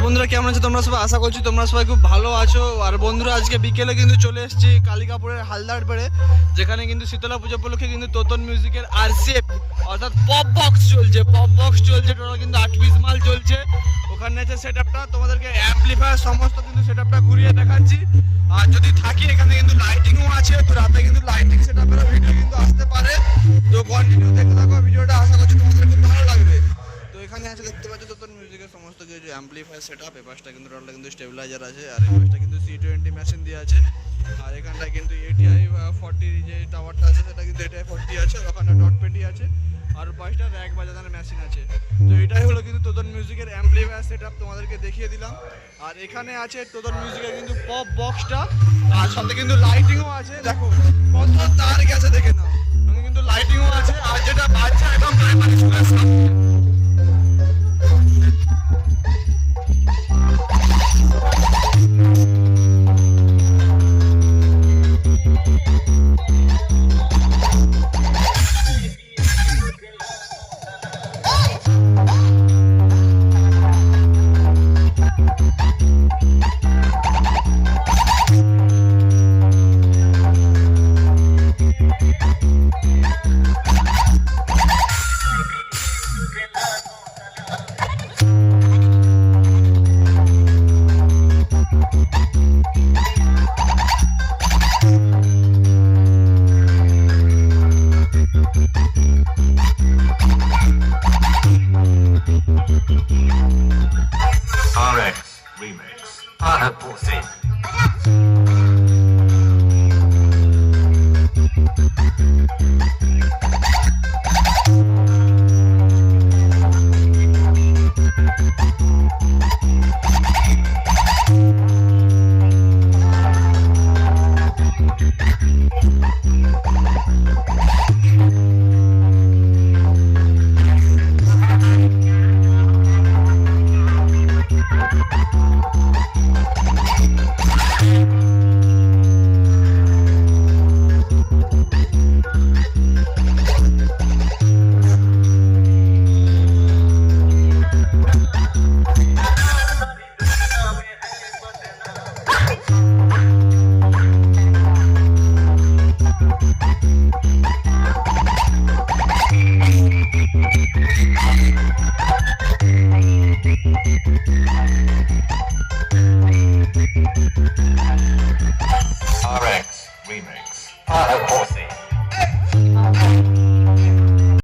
বন্ধুরা কেমন আছো তোমরা সবাই? আশা করছি তোমরা সবাই খুব ভালো আছো। আর বন্ধুরা আজকে বিকেলে কিন্তু চলে এসেছি কালিকাপুরের হালদার পাড়ে, যেখানে কিন্তু শীতলা পুজো উপলক্ষে কিন্তু তোতন মিউজিকের আরসিএফ অর্থাৎ পপ বক্স চলছে। টোটাল কিন্তু 8 পিস মাল চলছে। ওখানে আছে সেট আপটা, তোমাদেরকে অ্যাম্পলিফায়ার সমস্ত কিন্তু সেট আপটা ঘুরিয়ে দেখাচ্ছি। আর যদি থাকি এখানে কিন্তু লাইটিংও আছে, তো রাতে কিন্তু লাইটিং সেট আপের ভিডিও কিন্তু আসতে পারে। তো কন্টিনিউ দেখতে থাকো ভিডিওটা, আশা করছি তোমাদের খুব ভালো লাগবে। তো এখানে আছে দেখতে পাচ্ছ তোতন মিউজিকের সমস্ত কিছু অ্যাম্পলিফায়ার সেটআপ। এই পাশটা কিন্তু টোটাল কিন্তু স্টেবিলাইজার আছে, আর এই পাশটা কিন্তু C20 মেশিন দিয়ে আছে। আর এখানটা কিন্তু ATI 40 যে টাওয়ারটা আছে সেটা কিন্তু ATI 40 আছে, আর ওখানে ডট পেটি আছে, আর পাশটা র্যাক বাজানোর মেশিন আছে। তো এটাই হলো কিন্তু তোতন মিউজিকের অ্যাম্পলিফায়ার সেটআপ, তোমাদেরকে দেখিয়ে দিলাম। আর এখানে আছে তোতন মিউজিকের কিন্তু পপ বক্সটা, আর সাথে কিন্তু লাইটিংও আছে। দেখো কত তার গেছে দেখে নাও, কিন্তু লাইটিংও আছে। আর যেটা বাচ্চা একদম প্রাইমারি স্কুলের সামনে। RX Remix. Pose.